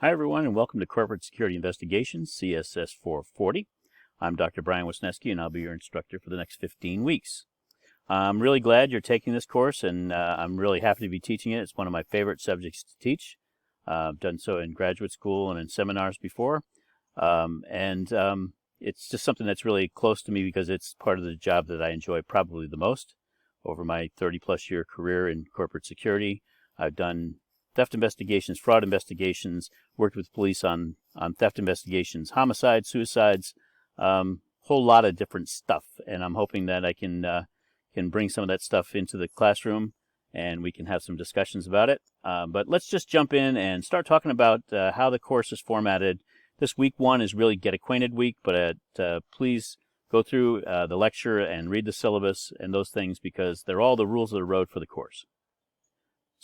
Hi everyone, and welcome to Corporate Security Investigations, CSS 440. I'm Dr. Brian Wisniewski, and I'll be your instructor for the next 15 weeks. I'm really glad you're taking this course, and I'm really happy to be teaching it. It's one of my favorite subjects to teach. I've done so in graduate school and in seminars before, it's just something that's really close to me because it's part of the job that I enjoy probably the most. Over my 30-plus year career in corporate security, I've done theft investigations, fraud investigations, worked with police on theft investigations, homicides, suicides, whole lot of different stuff. And I'm hoping that I can bring some of that stuff into the classroom and we can have some discussions about it. But let's just jump in and start talking about how the course is formatted. This week one is really Get Acquainted week, but please go through the lecture and read the syllabus and those things because they're all the rules of the road for the course.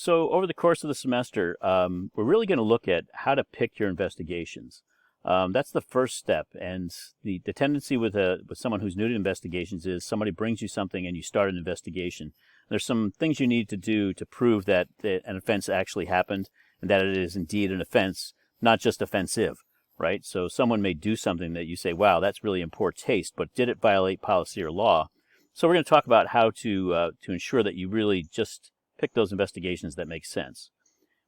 So over the course of the semester, we're really going to look at how to pick your investigations. That's the first step, and the tendency with someone who's new to investigations is somebody brings you something and you start an investigation. There's some things you need to do to prove that an offense actually happened and that it is indeed an offense, not just offensive, right? So someone may do something that you say, wow, that's really in poor taste, but did it violate policy or law? So we're going to talk about how to ensure that you really just pick those investigations that make sense.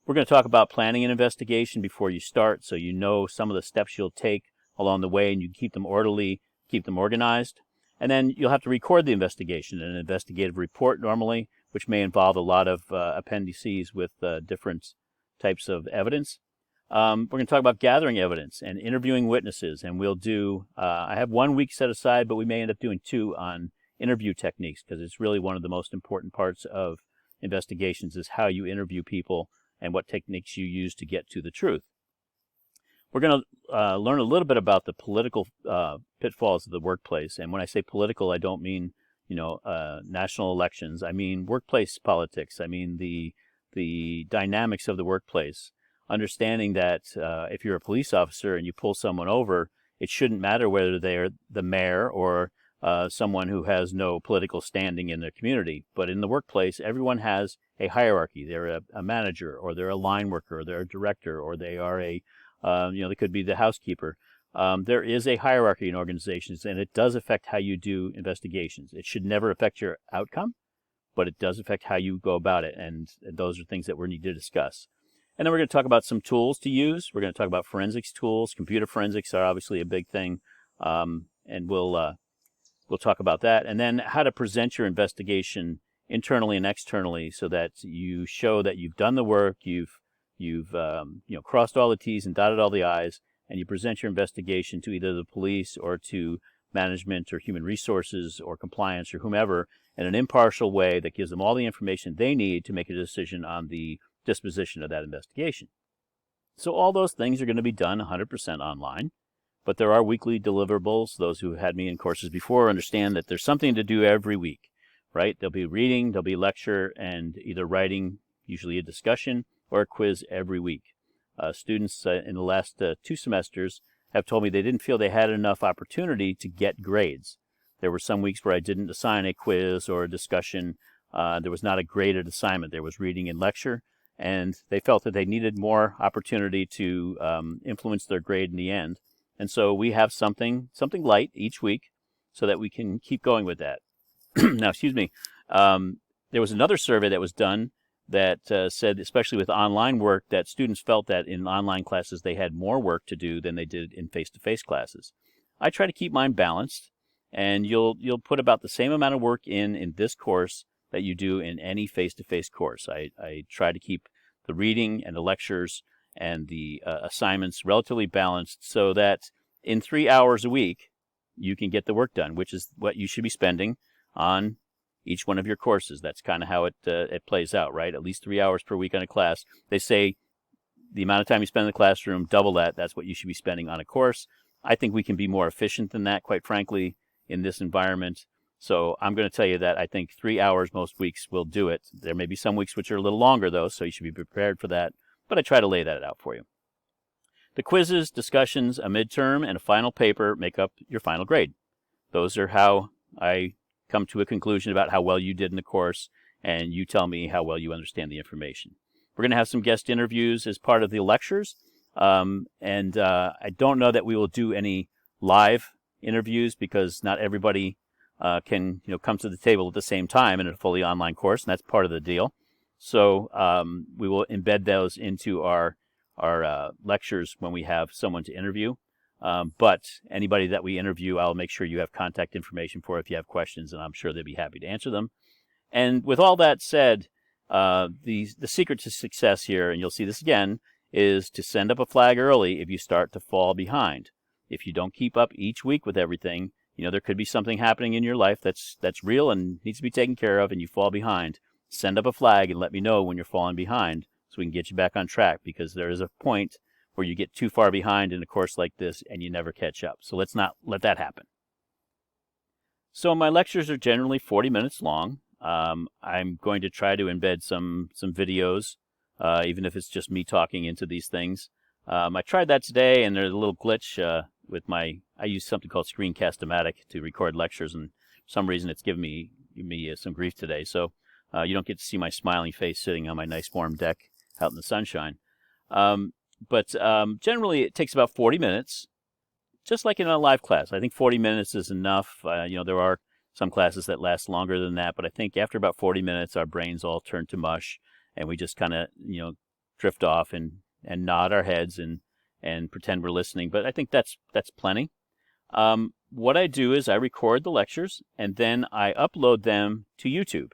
We're going to talk about planning an investigation before you start so you know some of the steps you'll take along the way and you can keep them orderly, keep them organized. And then you'll have to record the investigation, an investigative report normally, which may involve a lot of appendices with different types of evidence. We're going to talk about gathering evidence and interviewing witnesses, and we'll do, I have 1 week set aside, but we may end up doing 2 on interview techniques because it's really one of the most important parts of investigations is how you interview people and what techniques you use to get to the truth. We're going to learn a little bit about the political pitfalls of the workplace. And when I say political, I don't mean, national elections. I mean workplace politics. I mean the dynamics of the workplace. Understanding that if you're a police officer and you pull someone over, it shouldn't matter whether they're the mayor or someone who has no political standing in their community. But in the workplace, everyone has a hierarchy. They're a manager, or they're a line worker, or they're a director, or they are they could be the housekeeper. There is a hierarchy in organizations, and it does affect how you do investigations. It should never affect your outcome, but it does affect how you go about it, and those are things that we need to discuss. And then we're going to talk about some tools to use. We're going to talk about forensics tools. Computer forensics are obviously a big thing, and we'll talk about that, and then how to present your investigation internally and externally so that you show that you've done the work, you've crossed all the T's and dotted all the I's, and you present your investigation to either the police or to management or human resources or compliance or whomever in an impartial way that gives them all the information they need to make a decision on the disposition of that investigation. So all those things are going to be done 100% online. But there are weekly deliverables. Those who have had me in courses before understand that there's something to do every week, right? There'll be reading, there'll be lecture, and either writing, usually a discussion, or a quiz every week. Students in the last 2 semesters have told me they didn't feel they had enough opportunity to get grades. There were some weeks where I didn't assign a quiz or a discussion. There was not a graded assignment. There was reading and lecture, and they felt that they needed more opportunity to influence their grade in the end. And so we have something light each week so that we can keep going with that. Now, excuse me, there was another survey that was done that said, especially with online work, that students felt that in online classes they had more work to do than they did in face-to-face classes. I try to keep mine balanced, and you'll put about the same amount of work in this course that you do in any face-to-face course. I try to keep the reading and the lectures and the assignments relatively balanced so that in 3 hours a week, you can get the work done, which is what you should be spending on each one of your courses. That's kind of how it plays out, right? At least 3 hours per week on a class. They say the amount of time you spend in the classroom, double that. That's what you should be spending on a course. I think we can be more efficient than that, quite frankly, in this environment. So I'm going to tell you that I think 3 hours most weeks will do it. There may be some weeks which are a little longer, though, so you should be prepared for that. But I try to lay that out for you. The quizzes, discussions, a midterm, and a final paper make up your final grade. Those are how I come to a conclusion about how well you did in the course, and you tell me how well you understand the information. We're going to have some guest interviews as part of the lectures. I don't know that we will do any live interviews because not everybody can come to the table at the same time in a fully online course, and that's part of the deal. So we will embed those into our lectures when we have someone to interview. But anybody that we interview, I'll make sure you have contact information for if you have questions, and I'm sure they'll be happy to answer them. And with all that said, the secret to success here, and you'll see this again, is to send up a flag early if you start to fall behind. If you don't keep up each week with everything, there could be something happening in your life that's real and needs to be taken care of, and you fall behind. Send up a flag and let me know when you're falling behind so we can get you back on track, because there is a point where you get too far behind in a course like this and you never catch up. So let's not let that happen. So my lectures are generally 40 minutes long. I'm going to try to embed some videos, even if it's just me talking into these things. I tried that today, and there's a little glitch with I use something called Screencast-O-Matic to record lectures, and for some reason it's given me some grief today. So you don't get to see my smiling face sitting on my nice warm deck out in the sunshine. But generally it takes about 40 minutes, just like in a live class. I think 40 minutes is enough. There are some classes that last longer than that, but I think after about 40 minutes, our brains all turn to mush, and we just kind of, drift off and nod our heads and pretend we're listening. But I think that's plenty. What I do is I record the lectures, and then I upload them to YouTube.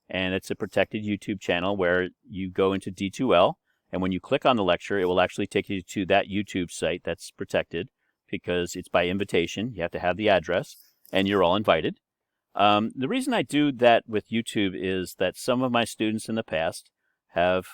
And it's a protected YouTube channel where you go into D2L, and when you click on the lecture, it will actually take you to that YouTube site that's protected because it's by invitation. You have to have the address, and you're all invited. The reason I do that with YouTube is that some of my students in the past have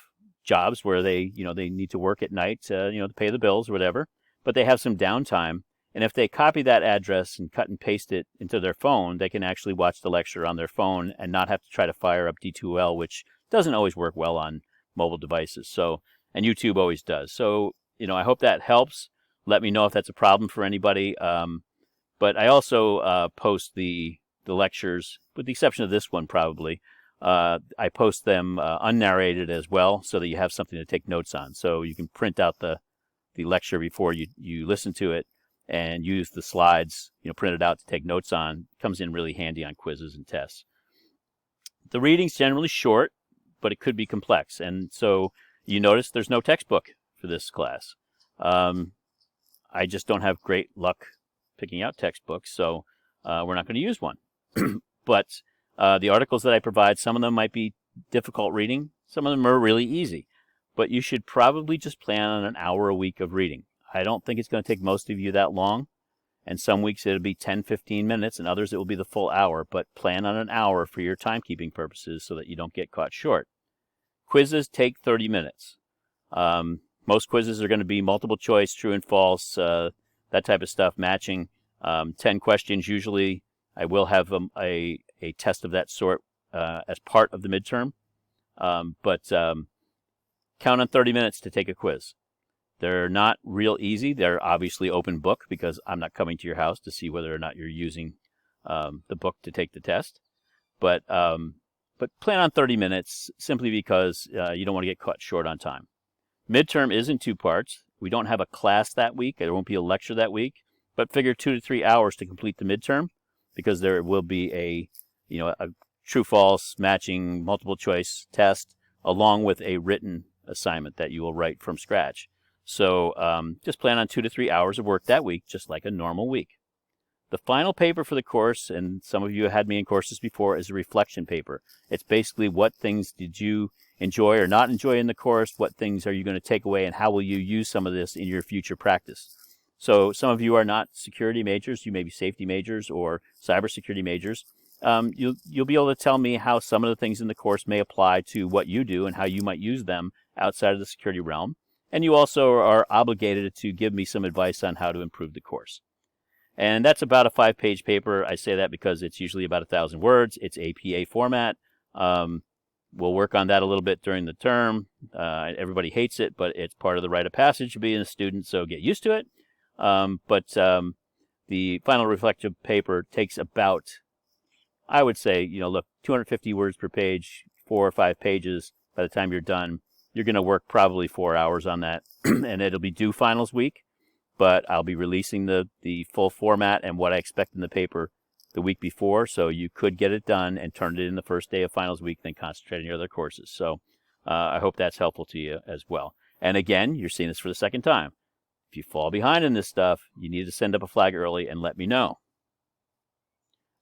jobs where they need to work at night, to pay the bills or whatever, but they have some downtime. And if they copy that address and cut and paste it into their phone, they can actually watch the lecture on their phone and not have to try to fire up D2L, which doesn't always work well on mobile devices. So, and YouTube always does. So, I hope that helps. Let me know if that's a problem for anybody. But I also post the lectures, with the exception of this one probably. I post them unnarrated as well, so that you have something to take notes on. So you can print out the lecture before you listen to it, and use the slides, printed out to take notes on. It comes in really handy on quizzes and tests. The reading's generally short, but it could be complex. And so you notice there's no textbook for this class. I just don't have great luck picking out textbooks, so we're not going to use one. But the articles that I provide, some of them might be difficult reading. Some of them are really easy. But you should probably just plan on an hour a week of reading. I don't think it's going to take most of you that long. And some weeks it'll be 10, 15 minutes, and others it will be the full hour. But plan on an hour for your timekeeping purposes so that you don't get caught short. Quizzes take 30 minutes. Most quizzes are going to be multiple choice, true and false, that type of stuff, matching. 10 questions usually. I will have a test of that sort as part of the midterm. But count on 30 minutes to take a quiz. They're not real easy. They're obviously open book because I'm not coming to your house to see whether or not you're using the book to take the test. But plan on 30 minutes simply because you don't want to get caught short on time. Midterm is in 2 parts. We don't have a class that week. There won't be a lecture that week. But figure 2 to 3 hours to complete the midterm, because there will be a true-false matching multiple choice test along with a written assignment that you will write from scratch. So just plan on 2 to 3 hours of work that week, just like a normal week. The final paper for the course, and some of you have had me in courses before, is a reflection paper. It's basically what things did you enjoy or not enjoy in the course, what things are you going to take away, and how will you use some of this in your future practice. So some of you are not security majors, you may be safety majors or cybersecurity majors. You'll be able to tell me how some of the things in the course may apply to what you do and how you might use them outside of the security realm. And you also are obligated to give me some advice on how to improve the course. And that's about a 5-page paper. I say that because it's usually about 1,000 words. It's APA format. We'll work on that a little bit during the term. Everybody hates it, but it's part of the rite of passage of being a student, so get used to it. But the final reflective paper takes about, I would say, look, 250 words per page, 4 or 5 pages by the time you're done. you're going to work probably 4 hours on that, and it'll be due finals week, but I'll be releasing the full format and what I expect in the paper the week before, so you could get it done and turn it in the first day of finals week, then concentrate on your other courses. So I hope that's helpful to you as well. And again, you're seeing this for the second time. If you fall behind in this stuff, you need to send up a flag early and let me know.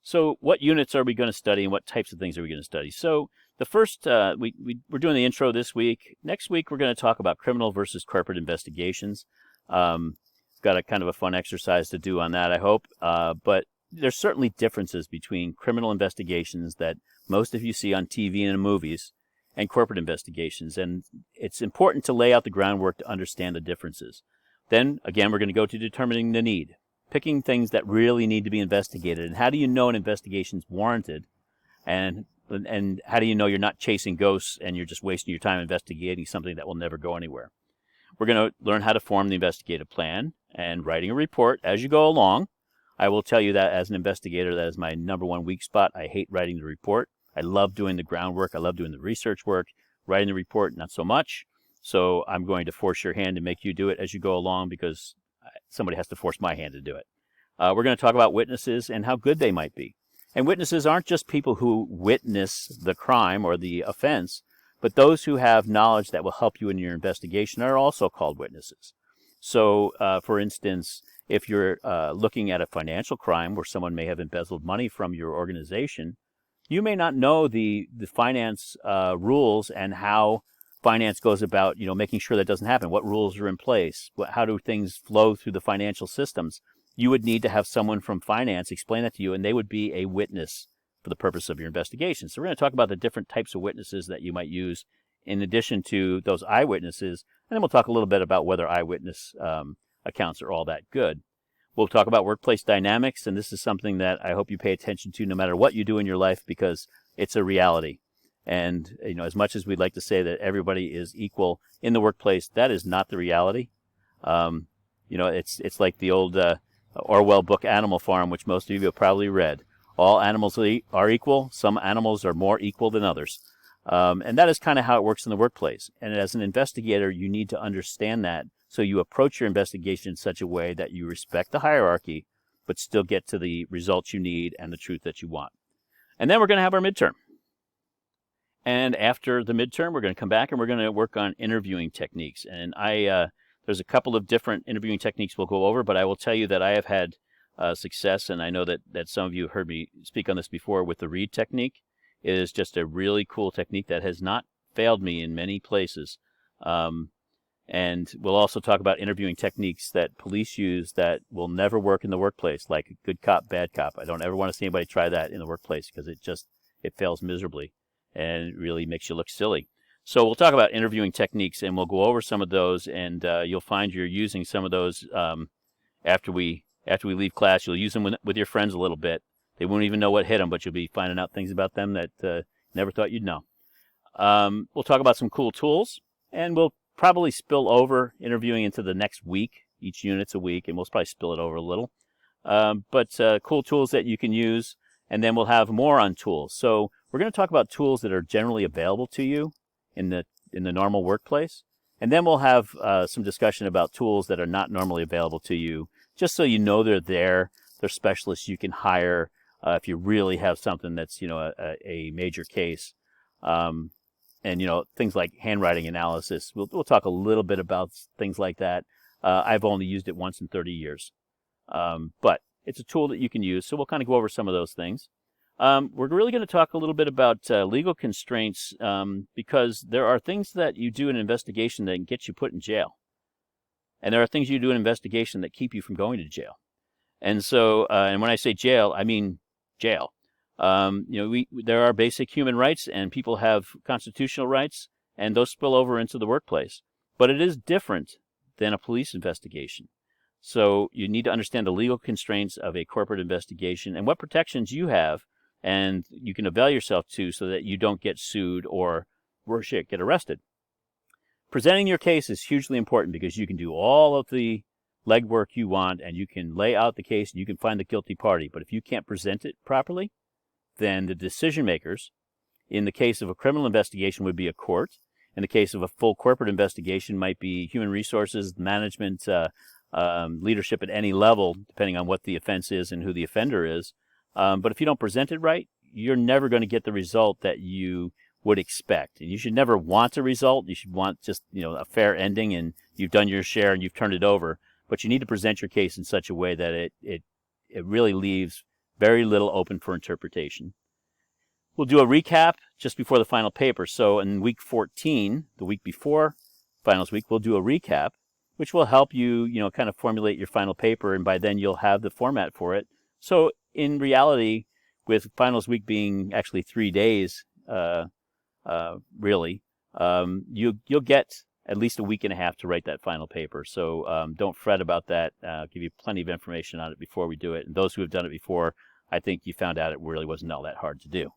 So what units are we going to study, and what types of things are we going to study? So the first, we're doing the intro this week. Next week, we're going to talk about criminal versus corporate investigations. Got a kind of a fun exercise to do on that, I hope. But there's certainly differences between criminal investigations that most of you see on TV and in movies and corporate investigations. And it's important to lay out the groundwork to understand the differences. Then, again, we're going to go to determining the need, picking things that really need to be investigated. And how do you know an investigation is warranted? And how do you know you're not chasing ghosts and you're just wasting your time investigating something that will never go anywhere? We're going to learn how to form the investigative plan and writing a report as you go along. I will tell you that as an investigator, that is my number one weak spot. I hate writing the report. I love doing the groundwork. I love doing the research work. Writing the report, not so much. So I'm going to force your hand and make you do it as you go along, because somebody has to force my hand to do it. We're going to talk about witnesses and how good they might be. And witnesses aren't just people who witness the crime or the offense, but those who have knowledge that will help you in your investigation are also called witnesses. So, for instance, if you're looking at a financial crime where someone may have embezzled money from your organization, you may not know the finance rules and how finance goes about, making sure that doesn't happen. What rules are in place? How do things flow through the financial systems? You would need to have someone from finance explain that to you, and they would be a witness for the purpose of your investigation. So we're going to talk about the different types of witnesses that you might use in addition to those eyewitnesses, and then we'll talk a little bit about whether eyewitness accounts are all that good. We'll talk about workplace dynamics, and this is something that I hope you pay attention to no matter what you do in your life, because it's a reality. And as much as we'd like to say that everybody is equal in the workplace, that is not the reality. It's like the old Orwell book Animal Farm, which most of you have probably read. All animals are equal. Some animals are more equal than others. And that is kind of how it works in the workplace. And as an investigator, you need to understand that, so you approach your investigation in such a way that you respect the hierarchy, but still get to the results you need and the truth that you want. And then we're going to have our midterm. And after the midterm, we're going to come back and we're going to work on interviewing techniques. And there's a couple of different interviewing techniques we'll go over, but I will tell you that I have had success, and I know that some of you have heard me speak on this before, with the Reid technique. It is just a really cool technique that has not failed me in many places. And we'll also talk about interviewing techniques that police use that will never work in the workplace, like good cop, bad cop. I don't ever want to see anybody try that in the workplace, because it fails miserably and it really makes you look silly. So we'll talk about interviewing techniques, and we'll go over some of those, and you'll find you're using some of those after we leave class. You'll use them with your friends a little bit. They won't even know what hit them, but you'll be finding out things about them that never thought you'd know. We'll talk about some cool tools, and we'll probably spill over interviewing into the next week. Each unit's a week, and we'll probably spill it over a little. But cool tools that you can use, and then we'll have more on tools. So we're going to talk about tools that are generally available to you in the normal workplace, and then we'll have some discussion about tools that are not normally available to you, just so you know they're there. They're specialists you can hire if you really have something that's a major case. And things like handwriting analysis. We'll talk a little bit about things like that. I've only used it once in 30 years, but it's a tool that you can use. So we'll kind of go over some of those things. We're really going to talk a little bit about legal constraints, because there are things that you do in an investigation that can get you put in jail, and there are things you do in an investigation that keep you from going to jail. And so, and when I say jail, I mean jail. There are basic human rights, and people have constitutional rights, and those spill over into the workplace. But it is different than a police investigation. So you need to understand the legal constraints of a corporate investigation and what protections you have, and you can avail yourself to, so that you don't get sued or, worse yet, get arrested. Presenting your case is hugely important, because you can do all of the legwork you want, and you can lay out the case, and you can find the guilty party. But if you can't present it properly, then the decision makers, in the case of a criminal investigation, would be a court. In the case of a full corporate investigation, might be human resources, management, leadership at any level, depending on what the offense is and who the offender is. But if you don't present it right, you're never going to get the result that you would expect. And you should never want a result. You should want just, a fair ending, and you've done your share and you've turned it over. But you need to present your case in such a way that it really leaves very little open for interpretation. We'll do a recap just before the final paper. So in week 14, the week before finals week, we'll do a recap, which will help you, kind of formulate your final paper, and by then you'll have the format for it. So in reality, with finals week being actually 3 days, really, you'll get at least a week and a half to write that final paper. So don't fret about that. I'll give you plenty of information on it before we do it. And those who have done it before, I think you found out it really wasn't all that hard to do.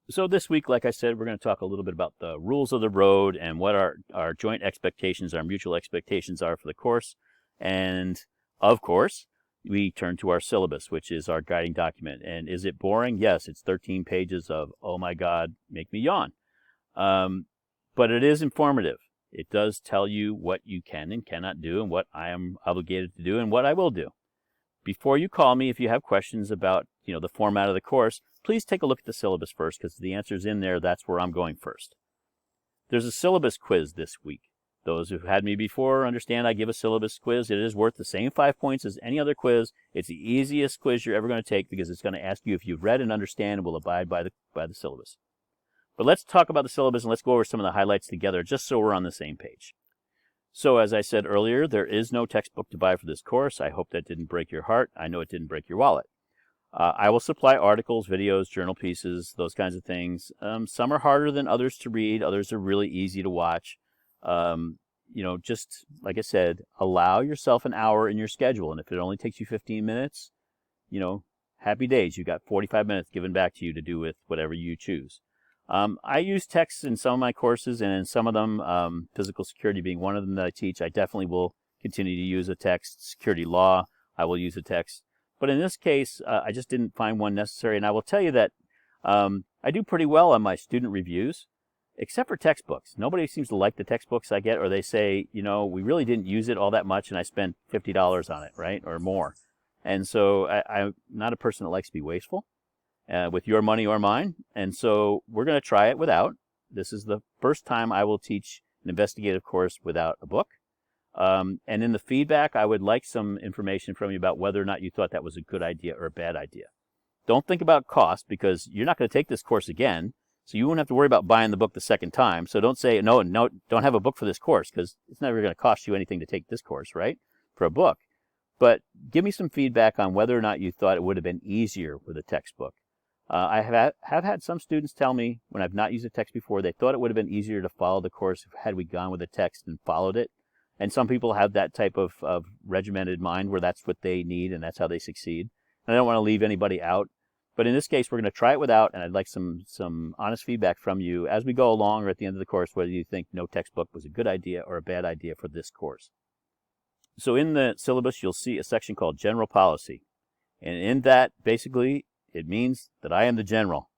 So this week, like I said, we're going to talk a little bit about the rules of the road and what our joint expectations, our mutual expectations are for the course. And of course, we turn to our syllabus, which is our guiding document. And is it boring? Yes, it's 13 pages of, oh my God, make me yawn. But it is informative. It does tell you what you can and cannot do and what I am obligated to do and what I will do. Before you call me, if you have questions about, the format of the course, please take a look at the syllabus first, because the answer's in there. That's where I'm going first. There's a syllabus quiz this week. Those who've had me before understand I give a syllabus quiz. It is worth the same 5 points as any other quiz. It's the easiest quiz you're ever going to take, because it's going to ask you if you've read and understand and will abide by the syllabus. But let's talk about the syllabus and let's go over some of the highlights together, just so we're on the same page. So as I said earlier, there is no textbook to buy for this course. I hope that didn't break your heart. I know it didn't break your wallet. I will supply articles, videos, journal pieces, those kinds of things. Some are harder than others to read. Others are really easy to watch. Just like I said, allow yourself an hour in your schedule. And if it only takes you 15 minutes, happy days. You've got 45 minutes given back to you to do with whatever you choose. I use texts in some of my courses, and in some of them, physical security being one of them that I teach, I definitely will continue to use a text. Security law, I will use a text. But in this case, I just didn't find one necessary. And I will tell you that I do pretty well on my student reviews, except for textbooks. Nobody seems to like the textbooks I get, or they say, we really didn't use it all that much, and I spent $50 on it, right, or more. And so I'm not a person that likes to be wasteful with your money or mine. And so we're going to try it without. This is the first time I will teach an investigative course without a book. And in the feedback, I would like some information from you about whether or not you thought that was a good idea or a bad idea. Don't think about cost, because you're not going to take this course again, so you won't have to worry about buying the book the second time. So don't say, no, don't have a book for this course, because it's never going to cost you anything to take this course, right, for a book. But give me some feedback on whether or not you thought it would have been easier with a textbook. I have had some students tell me, when I've not used a text before, they thought it would have been easier to follow the course had we gone with a text and followed it. And some people have that type of regimented mind where that's what they need and that's how they succeed. And I don't want to leave anybody out. But in this case, we're going to try it without, and I'd like some honest feedback from you as we go along or at the end of the course, whether you think no textbook was a good idea or a bad idea for this course. So in the syllabus, you'll see a section called General Policy. And in that, basically, it means that I am the general.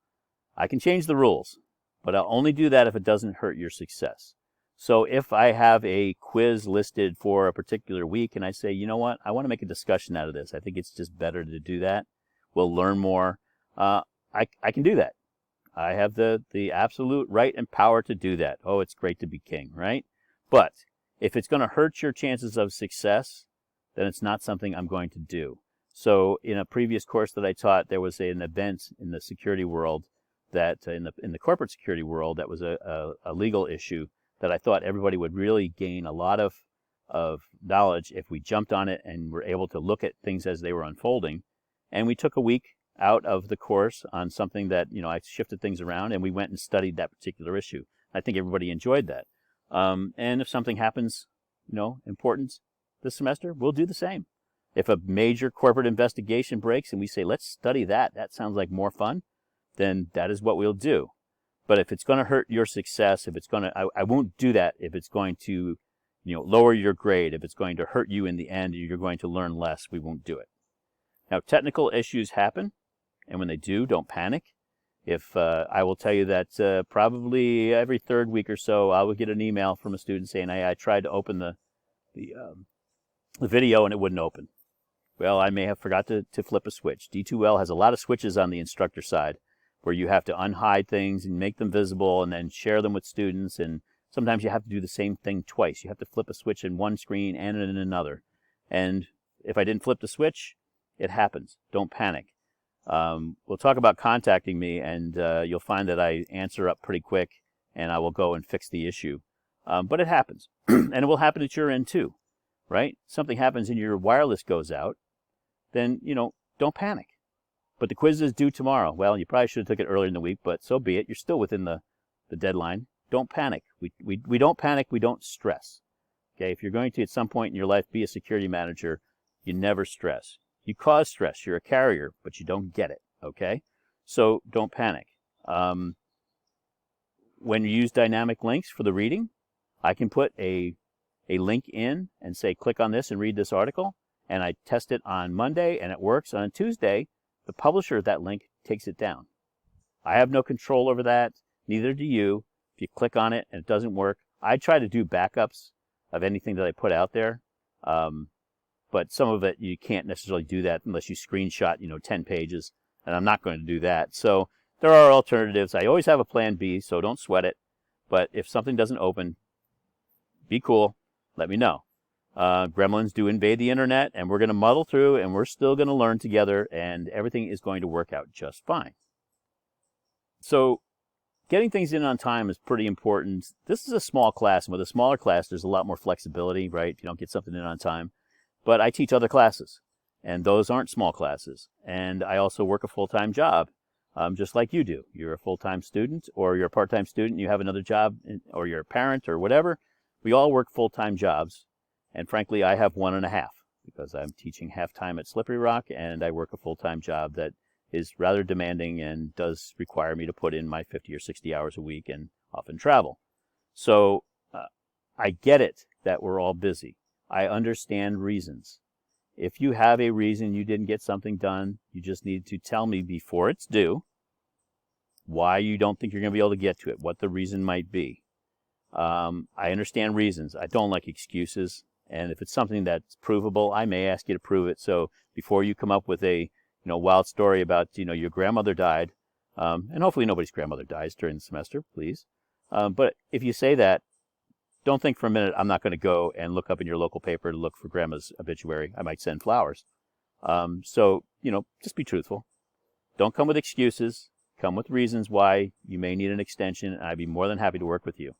I can change the rules, but I'll only do that if it doesn't hurt your success. So if I have a quiz listed for a particular week and I say, you know what, I want to make a discussion out of this. I think it's just better to do that. We'll learn more. I can do that. I have the absolute right and power to do that. Oh, it's great to be king, right? But if it's going to hurt your chances of success, then it's not something I'm going to do. So in a previous course that I taught, there was an event in the security world that in the corporate security world that was a legal issue that I thought everybody would really gain a lot of knowledge if we jumped on it and were able to look at things as they were unfolding. And we took a week out of the course on something that, I shifted things around, and we went and studied that particular issue. I think everybody enjoyed that. And if something happens, important this semester, we'll do the same. If a major corporate investigation breaks and we say, let's study that sounds like more fun, then that is what we'll do. But if it's going to hurt your success, I won't do that if it's going to, lower your grade, if it's going to hurt you in the end, you're going to learn less, we won't do it. Now, technical issues happen, and when they do, don't panic. I will tell you that probably every third week or so, I will get an email from a student saying, I tried to open the video and it wouldn't open. Well, I may have forgot to flip a switch. D2L has a lot of switches on the instructor side where you have to unhide things and make them visible and then share them with students. And sometimes you have to do the same thing twice. You have to flip a switch in one screen and in another. And if I didn't flip the switch, it happens. Don't panic. We'll talk about contacting me, and you'll find that I answer up pretty quick, and I will go and fix the issue. But it happens, and it will happen at your end too, right? Something happens and your wireless goes out, then, don't panic. But the quiz is due tomorrow. Well, you probably should have took it earlier in the week, but so be it. You're still within the deadline. Don't panic. We don't panic. We don't stress. Okay, if you're going to, at some point in your life, be a security manager, you never stress. You cause stress. You're a carrier, but you don't get it, okay? So don't panic. When you use dynamic links for the reading, I can put a link in and say, click on this and read this article, and I test it on Monday, and it works. On Tuesday, the publisher of that link takes it down. I have no control over that. Neither do you. If you click on it and it doesn't work, I try to do backups of anything that I put out there. But some of it, you can't necessarily do that unless you screenshot, 10 pages, and I'm not going to do that. So there are alternatives. I always have a plan B, so don't sweat it. But if something doesn't open, be cool. Let me know. Gremlins do invade the internet, and we're going to muddle through, and we're still going to learn together, and everything is going to work out just fine. So getting things in on time is pretty important. This is a small class, and with a smaller class, there's a lot more flexibility, right? If you don't get something in on time. But I teach other classes, and those aren't small classes. And I also work a full-time job, just like you do. You're a full-time student, or you're a part-time student, you have another job, or you're a parent, or whatever. We all work full-time jobs, and frankly, I have 1.5, because I'm teaching half-time at Slippery Rock, and I work a full-time job that is rather demanding and does require me to put in my 50 or 60 hours a week and often travel. So I get it that we're all busy. I understand reasons. If you have a reason you didn't get something done, you just need to tell me before it's due why you don't think you're going to be able to get to it, what the reason might be. I understand reasons. I don't like excuses. And if it's something that's provable, I may ask you to prove it. So before you come up with a wild story about your grandmother died, and hopefully nobody's grandmother dies during the semester, please. But if you say that, don't think for a minute I'm not going to go and look up in your local paper to look for grandma's obituary. I might send flowers. So, just be truthful. Don't come with excuses. Come with reasons why you may need an extension, and I'd be more than happy to work with you.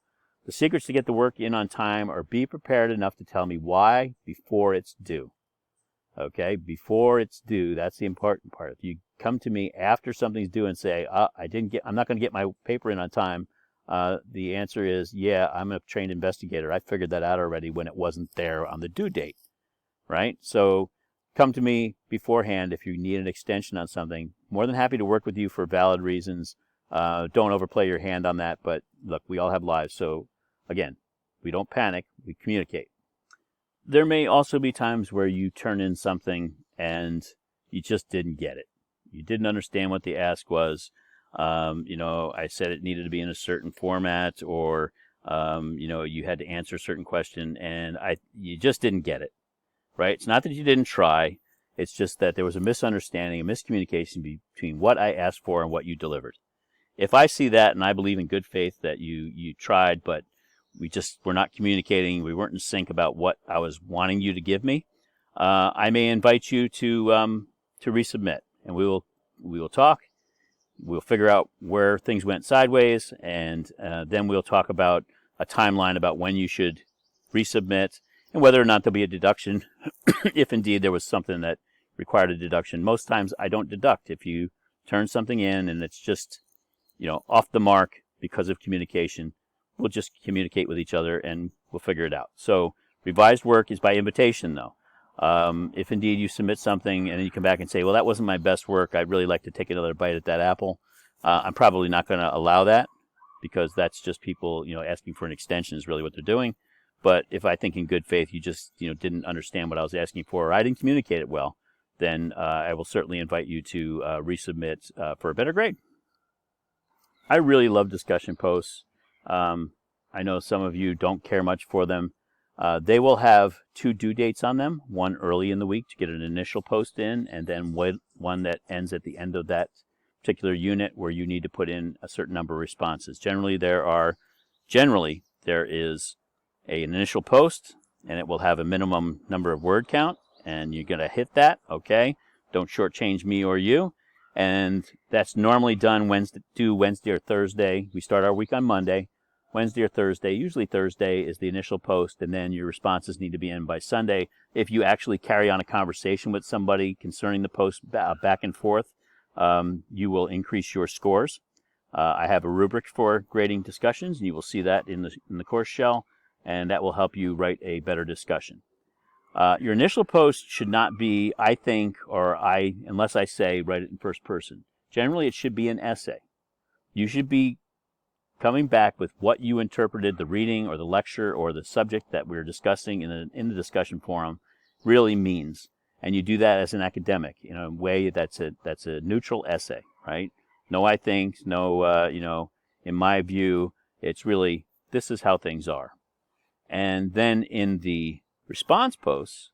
The secrets to get the work in on time are be prepared enough to tell me why before it's due. Okay, before it's due, that's the important part. If you come to me after something's due and say, I'm not going to get my paper in on time, the answer is, yeah, I'm a trained investigator. I figured that out already when it wasn't there on the due date, right? So come to me beforehand if you need an extension on something. More than happy to work with you for valid reasons. Don't overplay your hand on that, but look, we all have lives. So again, we don't panic, we communicate. There may also be times where you turn in something and you just didn't get it. You didn't understand what the ask was. I said it needed to be in a certain format, or, you had to answer a certain question, and you just didn't get it, right? It's not that you didn't try. It's just that there was a misunderstanding, a miscommunication between what I asked for and what you delivered. If I see that, and I believe in good faith that you tried, but we just were not communicating, we weren't in sync about what I was wanting you to give me, I may invite you to resubmit, and we will talk. We'll figure out where things went sideways, and then we'll talk about a timeline about when you should resubmit and whether or not there'll be a deduction if indeed there was something that required a deduction. Most times I don't deduct. If you turn something in and it's just off the mark because of communication, we'll just communicate with each other and we'll figure it out. So revised work is by invitation, though. If indeed you submit something and then you come back and say, well, that wasn't my best work, I'd really like to take another bite at that apple, I'm probably not going to allow that, because that's just people, asking for an extension is really what they're doing. But if I think in good faith you just, didn't understand what I was asking for, or I didn't communicate it well, then I will certainly invite you to resubmit for a better grade. I really love discussion posts. I know some of you don't care much for them. They will have 2 due dates on them, one early in the week to get an initial post in, and then one that ends at the end of that particular unit where you need to put in a certain number of responses. Generally, there is an initial post, and it will have a minimum number of word count, and you're going to hit that, okay? Don't shortchange me or you. And that's normally done Wednesday or Thursday. We start our week on Monday. Wednesday or Thursday, usually Thursday is the initial post, and then your responses need to be in by Sunday. If you actually carry on a conversation with somebody concerning the post back and forth, you will increase your scores. I have a rubric for grading discussions, and you will see that in the course shell, and that will help you write a better discussion. Your initial post should not be, I think, or unless I say, write it in first person. Generally, it should be an essay. You should be coming back with what you interpreted the reading or the lecture or the subject that we're discussing in the discussion forum really means. And you do that as an academic in a way that's a neutral essay, right? No I think, no, in my view, it's really, this is how things are. And then in the response posts,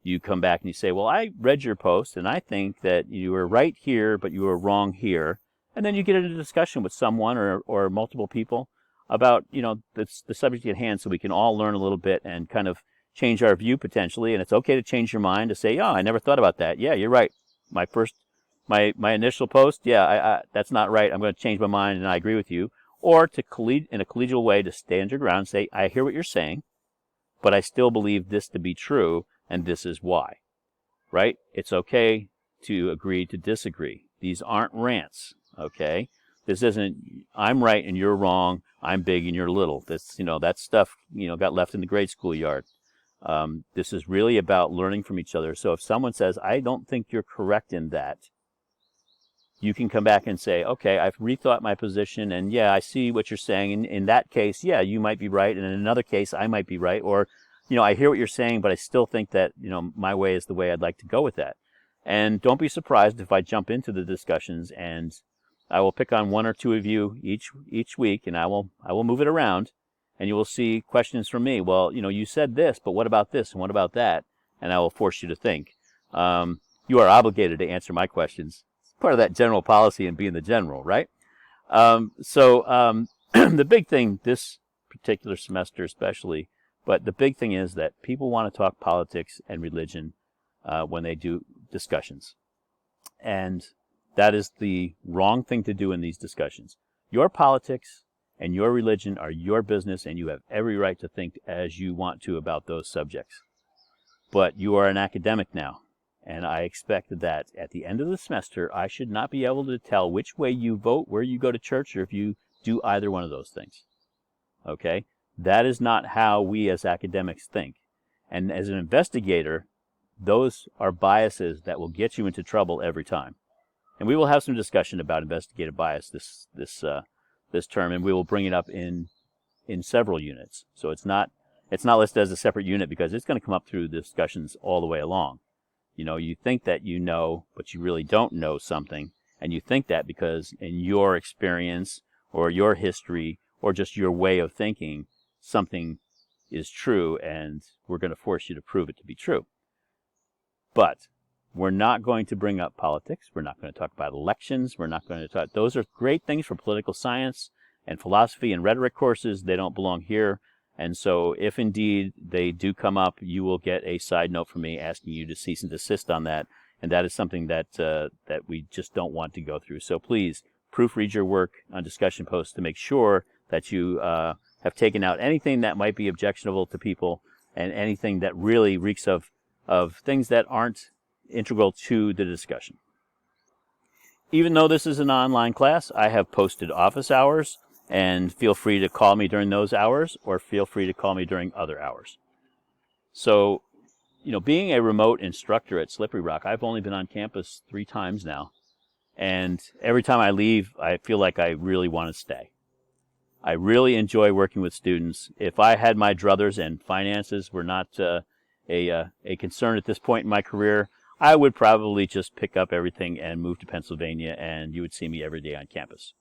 you come back and you say, well, I read your post and I think that you were right here, but you were wrong here. And then you get into a discussion with someone or multiple people about, the subject at hand, so we can all learn a little bit and kind of change our view potentially. And it's okay to change your mind, to say, oh, I never thought about that. Yeah, you're right. My initial post, yeah, that's not right. I'm going to change my mind and I agree with you. Or in a collegial way to stand your ground and say, I hear what you're saying, but I still believe this to be true, and this is why. Right? It's okay to agree to disagree. These aren't rants. Okay, this isn't I'm right and you're wrong, I'm big and you're little. That's that stuff got left in the grade school yard. This is really about learning from each other. So if someone says, I don't think you're correct in that, you can come back and say, okay, I've rethought my position, and yeah, I see what you're saying. In that case, yeah, you might be right, and in another case, I might be right. Or I hear what you're saying, but I still think that my way is the way I'd like to go with that. And don't be surprised if I jump into the discussions and I will pick on 1 or 2 of you each week, and I will move it around, and you will see questions from me. Well, you said this, but what about this and what about that? And I will force you to think. You are obligated to answer my questions. It's part of that general policy and being the general, right? The big thing this particular semester especially, but the big thing is that people want to talk politics and religion when they do discussions. And that is the wrong thing to do in these discussions. Your politics and your religion are your business, and you have every right to think as you want to about those subjects. But you are an academic now, and I expect that at the end of the semester, I should not be able to tell which way you vote, where you go to church, or if you do either one of those things. Okay? That is not how we as academics think. And as an investigator, those are biases that will get you into trouble every time. And we will have some discussion about investigative bias this term, and we will bring it up in several units. So it's not listed as a separate unit because it's going to come up through the discussions all the way along. You think that you know, but you really don't know something, and you think that because in your experience or your history or just your way of thinking, something is true, and we're going to force you to prove it to be true. But we're not going to bring up politics. We're not going to talk about elections. We're not going to talk. Those are great things for political science and philosophy and rhetoric courses. They don't belong here. And so if indeed they do come up, you will get a side note from me asking you to cease and desist on that. And that is something that we just don't want to go through. So please proofread your work on discussion posts to make sure that you have taken out anything that might be objectionable to people and anything that really reeks of things that aren't integral to the discussion. Even though this is an online class, I have posted office hours, and feel free to call me during those hours or feel free to call me during other hours. So, being a remote instructor at Slippery Rock, I've only been on campus 3 times now, and every time I leave, I feel like I really want to stay. I really enjoy working with students. If I had my druthers and finances were not a concern at this point in my career, I would probably just pick up everything and move to Pennsylvania, and you would see me every day on campus.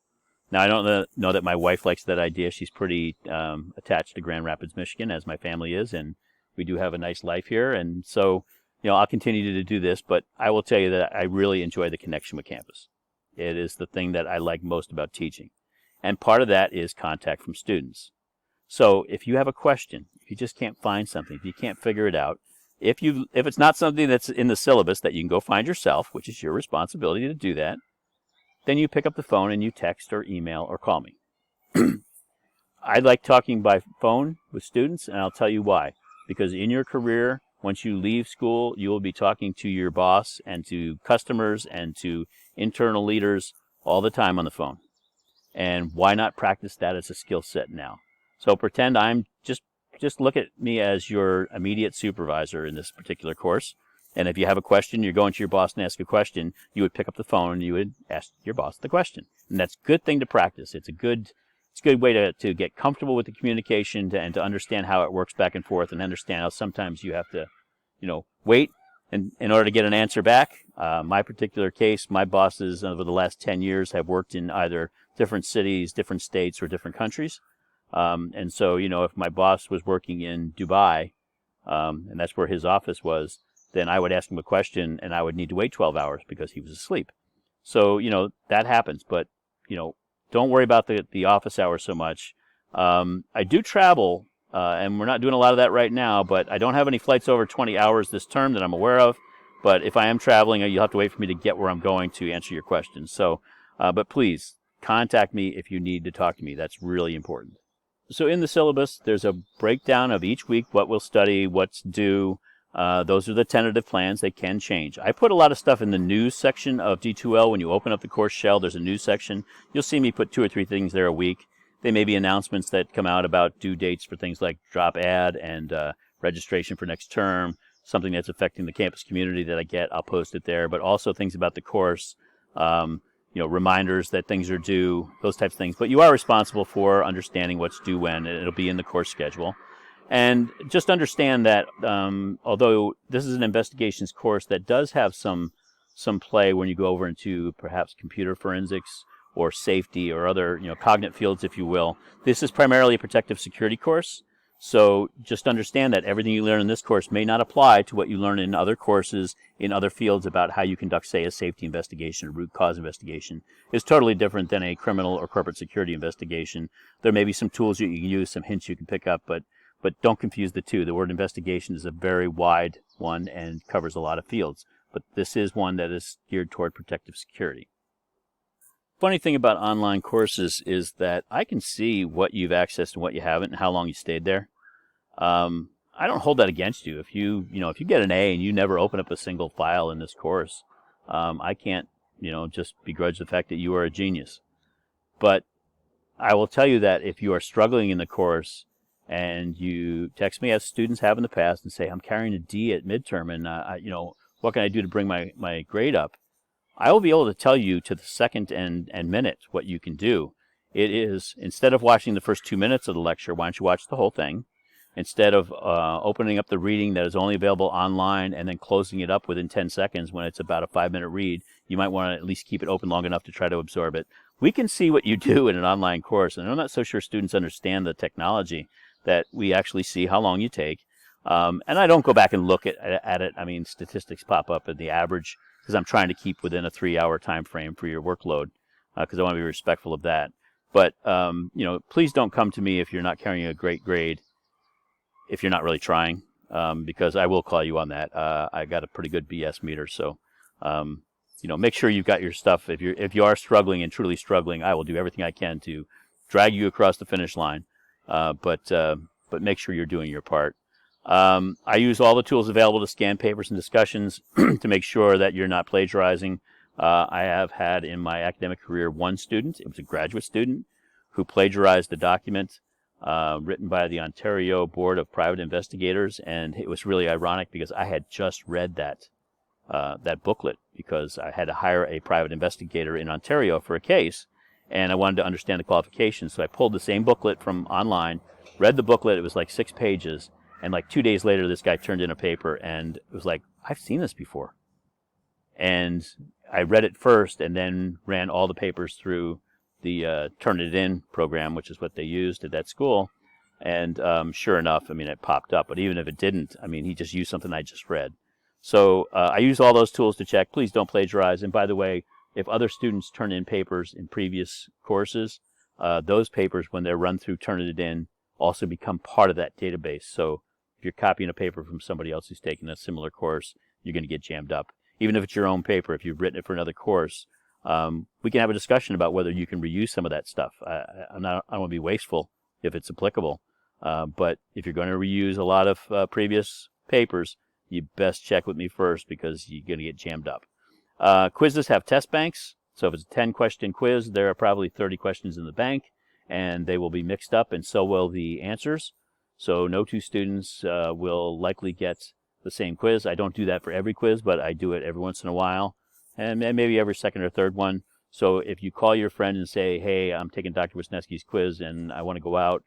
Now, I don't know that my wife likes that idea. She's pretty attached to Grand Rapids, Michigan, as my family is, and we do have a nice life here. And so, I'll continue to do this, but I will tell you that I really enjoy the connection with campus. It is the thing that I like most about teaching. And part of that is contact from students. So if you have a question, if you just can't find something, if you can't figure it out, if it's not something that's in the syllabus that you can go find yourself, which is your responsibility to do that, then you pick up the phone and you text or email or call me. I like talking by phone with students, and I'll tell you why. Because in your career, once you leave school, you will be talking to your boss and to customers and to internal leaders all the time on the phone. And why not practice that as a skill set now? So pretend I'm just look at me as your immediate supervisor in this particular course. And if you have a question, you're going to your boss and ask a question, you would pick up the phone and you would ask your boss the question. And that's a good thing to practice. It's a good way to get comfortable with the communication and to understand how it works back and forth, and understand how sometimes you have to, wait in order to get an answer back. My particular case, my bosses over the last 10 years have worked in either different cities, different states, or different countries. And so, if my boss was working in Dubai, and that's where his office was, then I would ask him a question and I would need to wait 12 hours because he was asleep. So, that happens, but, don't worry about the office hours so much. I do travel, and we're not doing a lot of that right now, but I don't have any flights over 20 hours this term that I'm aware of. But if I am traveling, you'll have to wait for me to get where I'm going to answer your questions. So, but please contact me if you need to talk to me. That's really important. So in the syllabus, there's a breakdown of each week, what we'll study, what's due. Those are the tentative plans. They can change. I put a lot of stuff in the news section of D2L. When you open up the course shell, there's a news section. You'll see me put 2 or 3 things there a week. They may be announcements that come out about due dates for things like drop ad and registration for next term, something that's affecting the campus community that I get. I'll post it there, but also things about the course, reminders that things are due, those types of things. But you are responsible for understanding what's due when. It'll be in the course schedule. And just understand that although this is an investigations course that does have some play when you go over into perhaps computer forensics or safety or other cognate fields, if you will, this is primarily a protective security course. So just understand that everything you learn in this course may not apply to what you learn in other courses in other fields about how you conduct, say, a safety investigation or root cause investigation. It's totally different than a criminal or corporate security investigation. There may be some tools you can use, some hints you can pick up, but don't confuse the two. The word investigation is a very wide one and covers a lot of fields. But this is one that is geared toward protective security. Funny thing about online courses is that I can see what you've accessed and what you haven't and how long you stayed there. I don't hold that against you. If you get an A and you never open up a single file in this course, I can't, just begrudge the fact that you are a genius. But I will tell you that if you are struggling in the course, and you text me, as students have in the past, and say, I'm carrying a D at midterm, and what can I do to bring my grade up? I will be able to tell you to the second and minute what you can do. It is, instead of watching the first 2 minutes of the lecture, why don't you watch the whole thing? Instead of opening up the reading that is only available online and then closing it up within 10 seconds when it's about a 5-minute read, you might want to at least keep it open long enough to try to absorb it. We can see what you do in an online course, and I'm not so sure students understand the technology that we actually see how long you take. And I don't go back and look at it. I mean, statistics pop up at the average because I'm trying to keep within a 3-hour time frame for your workload because I want to be respectful of that. But, please don't come to me if you're not carrying a great grade, if you're not really trying, because I will call you on that. I got a pretty good BS meter. So, make sure you've got your stuff. If you are struggling and truly struggling, I will do everything I can to drag you across the finish line. But make sure you're doing your part. I use all the tools available to scan papers and discussions to make sure that you're not plagiarizing. I have had in my academic career one student, it was a graduate student, who plagiarized a document written by the Ontario Board of Private Investigators, and it was really ironic because I had just read that booklet because I had to hire a private investigator in Ontario for a case. And I wanted to understand the qualifications, so I pulled the same booklet from online, read the booklet. It was like 6 pages, and like 2 days later, this guy turned in a paper, and it was like, I've seen this before. And I read it first, and then ran all the papers through the Turnitin program, which is what they used at that school. And sure enough, I mean, it popped up. But even if it didn't, I mean, he just used something I just read. So I use all those tools to check. Please don't plagiarize. And by the way, if other students turn in papers in previous courses, those papers, when they're run through Turnitin, also become part of that database. So if you're copying a paper from somebody else who's taken a similar course, you're going to get jammed up. Even if it's your own paper, if you've written it for another course, we can have a discussion about whether you can reuse some of that stuff. I don't want to be wasteful if it's applicable. But if you're going to reuse a lot of previous papers, you best check with me first because you're going to get jammed up. Quizzes have test banks. So if it's a 10-question quiz, there are probably 30 questions in the bank, and they will be mixed up, and so will the answers. So no two students will likely get the same quiz. I don't do that for every quiz, but I do it every once in a while, and maybe every second or third one. So if you call your friend and say, hey, I'm taking Dr. Wisniewski's quiz, and I want to go out,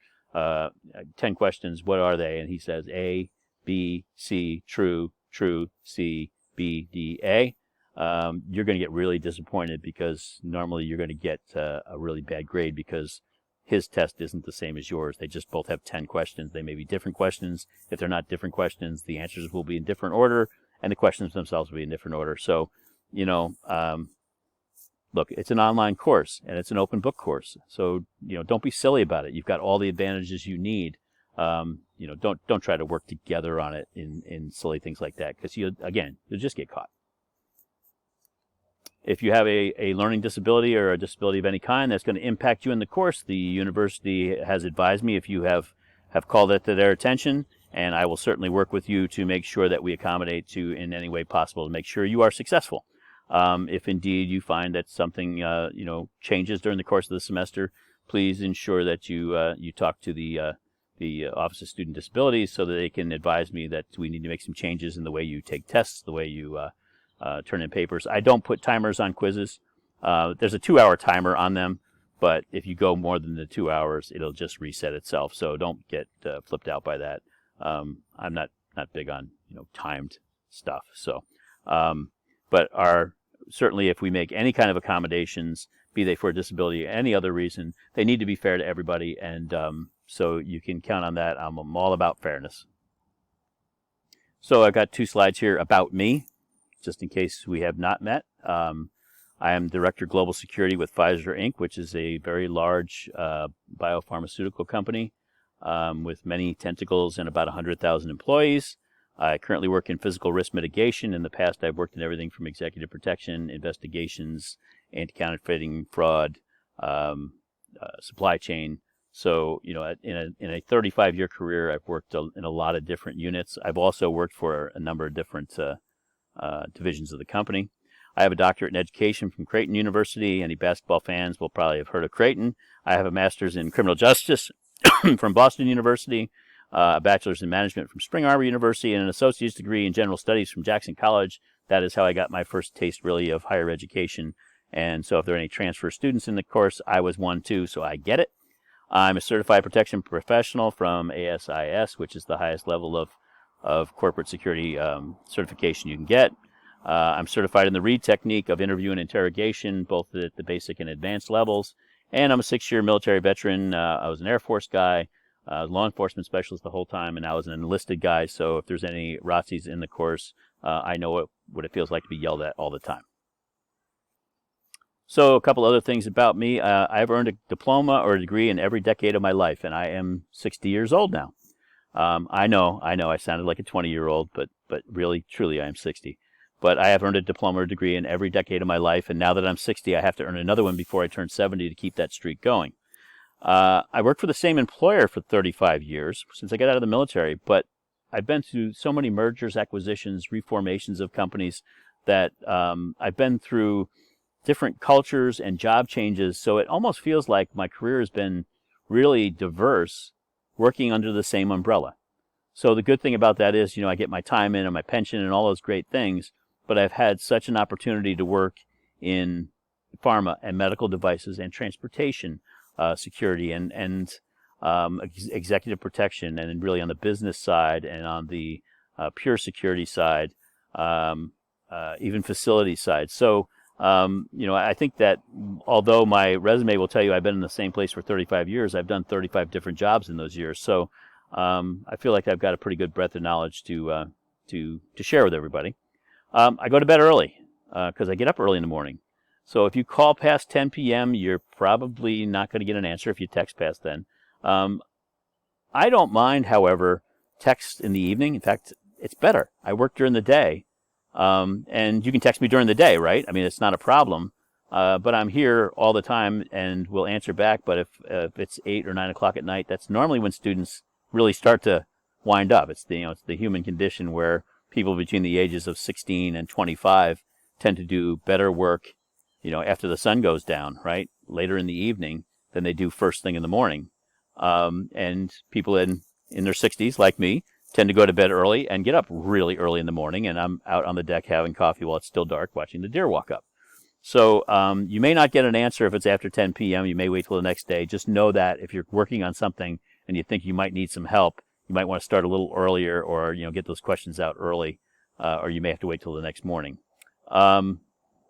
10 questions, what are they? And he says A, B, C, true, C, B, D, A. You're going to get really disappointed because normally you're going to get a really bad grade because his test isn't the same as yours. They just both have 10 questions. They may be different questions. If they're not different questions, the answers will be in different order, and the questions themselves will be in different order. So, you know, look, it's an online course, and it's an open book course. So, you know, don't be silly about it. You've got all the advantages you need. You know, don't try to work together on it in silly things like that, because you'll just get caught. If you have a learning disability or a disability of any kind that's going to impact you in the course, the university has advised me if you have called it to their attention, and I will certainly work with you to make sure that we accommodate you in any way possible to make sure you are successful. If indeed you find that something you know, changes during the course of the semester, please ensure that you talk to the Office of Student Disabilities so that they can advise me that we need to make some changes in the way you take tests, the way you turn in papers. I don't put timers on quizzes. There's a 2-hour timer on them, but if you go more than the 2 hours, it'll just reset itself. So don't get flipped out by that. I'm not big on, you know, timed stuff. So, but certainly if we make any kind of accommodations, be they for a disability or any other reason, they need to be fair to everybody, and so you can count on that. I'm all about fairness. So I've got 2 slides here about me, just in case we have not met. I am Director Global Security with Pfizer Inc., which is a very large biopharmaceutical company with many tentacles and about 100,000 employees. I currently work in physical risk mitigation. In the past, I've worked in everything from executive protection, investigations, anti-counterfeiting, fraud, supply chain. So, you know, in a 35-year career, I've worked in a lot of different units. I've also worked for a number of different divisions of the company. I have a doctorate in education from Creighton University. Any basketball fans will probably have heard of Creighton. I have a master's in criminal justice from Boston University, a bachelor's in management from Spring Arbor University, and an associate's degree in general studies from Jackson College. That is how I got my first taste, really, of higher education. And so if there are any transfer students in the course, I was one too, so I get it. I'm a certified protection professional from ASIS, which is the highest level of corporate security certification you can get. I'm certified in the READ technique of interview and interrogation, both at the basic and advanced levels. And I'm a 6-year military veteran. I was an Air Force guy, law enforcement specialist the whole time, and I was an enlisted guy. So if there's any ROTCs in the course, I know what it feels like to be yelled at all the time. So a couple other things about me. I've earned a diploma or a degree in every decade of my life, and I am 60 years old now. I know, I sounded like a 20-year-old, but really, truly, I am 60. But I have earned a diploma or degree in every decade of my life, and now that I'm 60, I have to earn another one before I turn 70 to keep that streak going. I worked for the same employer for 35 years since I got out of the military, but I've been through so many mergers, acquisitions, reformations of companies that I've been through different cultures and job changes, so it almost feels like my career has been really diverse, working under the same umbrella. So the good thing about that is, you know, I get my time in and my pension and all those great things, but I've had such an opportunity to work in pharma and medical devices and transportation security and executive protection, and really on the business side and on the pure security side, even facility side. So I think that although my resume will tell you I've been in the same place for 35 years, I've done 35 different jobs in those years. So I feel like I've got a pretty good breadth of knowledge to share with everybody. I go to bed early because I get up early in the morning. So if you call past 10 p.m., you're probably not going to get an answer if you text past then. I don't mind, however, text in the evening. In fact, it's better. I work during the day. And you can text me during the day, right? I mean, it's not a problem. But I'm here all the time and will answer back. But if it's 8 or 9 o'clock at night, that's normally when students really start to wind up. It's the human condition where people between the ages of 16 and 25 tend to do better work, after the sun goes down, right? Later in the evening than they do first thing in the morning. And people in their 60s, like me, tend to go to bed early and get up really early in the morning, and I'm out on the deck having coffee while it's still dark watching the deer walk up. So you may not get an answer if it's after 10 p.m. You may wait till the next day. Just know that if you're working on something and you think you might need some help, you might want to start a little earlier or get those questions out early, or you may have to wait till the next morning.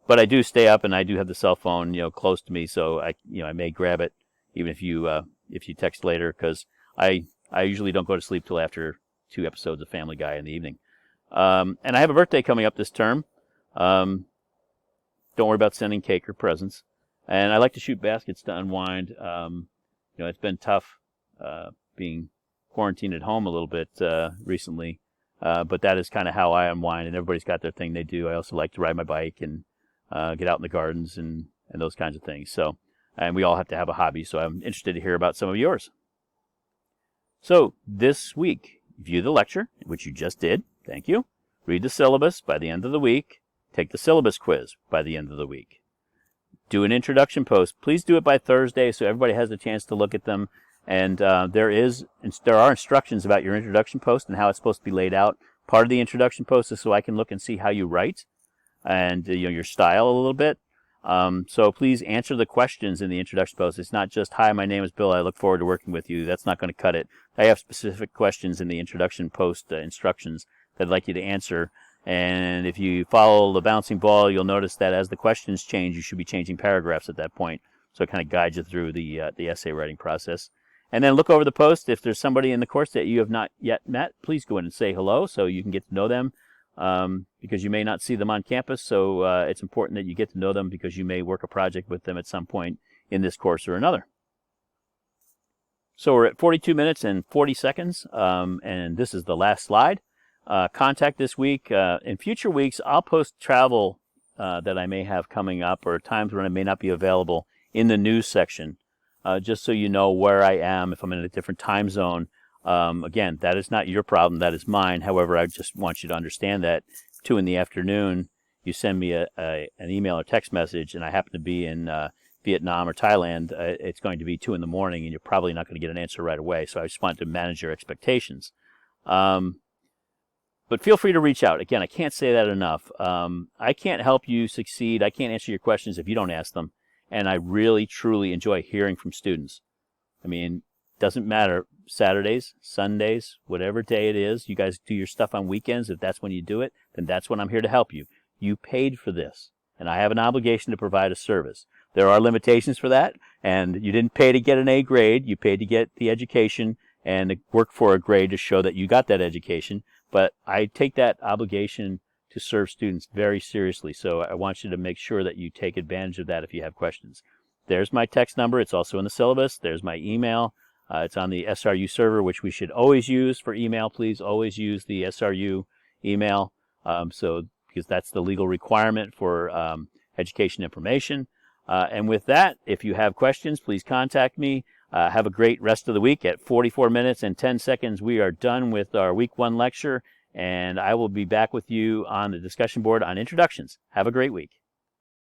But I do stay up, and I do have the cell phone close to me, so I may grab it even if you text later, because I usually don't go to sleep till after 2 episodes of Family Guy in the evening. And I have a birthday coming up this term. Don't worry about sending cake or presents. And I like to shoot baskets to unwind. It's been tough being quarantined at home a little bit recently, but that is kind of how I unwind, and everybody's got their thing they do. I also like to ride my bike and get out in the gardens and those kinds of things. So, and we all have to have a hobby, so I'm interested to hear about some of yours. So this week, view the lecture, which you just did. Thank you. Read the syllabus by the end of the week. Take the syllabus quiz by the end of the week. Do an introduction post. Please do it by Thursday so everybody has a chance to look at them. And there are instructions about your introduction post and how it's supposed to be laid out. Part of the introduction post is so I can look and see how you write and your style a little bit. So please answer the questions in the introduction post. It's not just, hi, my name is Bill, I look forward to working with you. That's not going to cut it. I have specific questions in the introduction post instructions that I'd like you to answer. And if you follow the bouncing ball, you'll notice that as the questions change, you should be changing paragraphs at that point. So it kind of guides you through the essay writing process. And then look over the post. If there's somebody in the course that you have not yet met, please go in and say hello so you can get to know them. Because you may not see them on campus, so it's important that you get to know them because you may work a project with them at some point in this course or another. So we're at 42 minutes and 40 seconds, and this is the last slide. Contact this week. In future weeks, I'll post travel that I may have coming up or times when I may not be available in the news section, just so you know where I am if I'm in a different time zone. Again, that is not your problem, that is mine. However, I just want you to understand that 2 p.m, you send me an email or text message, and I happen to be in Vietnam or Thailand, it's going to be 2 a.m, and you're probably not going to get an answer right away. So I just want to manage your expectations. But feel free to reach out. Again, I can't say that enough. I can't help you succeed. I can't answer your questions if you don't ask them. And I really, truly enjoy hearing from students. I mean, doesn't matter. Saturdays, Sundays, whatever day it is, you guys do your stuff on weekends. If that's when you do it, then that's when I'm here to help you. You paid for this, and I have an obligation to provide a service. There are limitations for that, and you didn't pay to get an A grade. You paid to get the education and work for a grade to show that you got that education. But I take that obligation to serve students very seriously, so I want you to make sure that you take advantage of that if you have questions. There's my text number. It's also in the syllabus. There's my email. It's on the SRU server, which we should always use for email. Please always use the SRU email, because that's the legal requirement for education information. And with that, if you have questions, please contact me. Have a great rest of the week. At 44 minutes and 10 seconds, we are done with our week 1 lecture, and I will be back with you on the discussion board on introductions. Have a great week.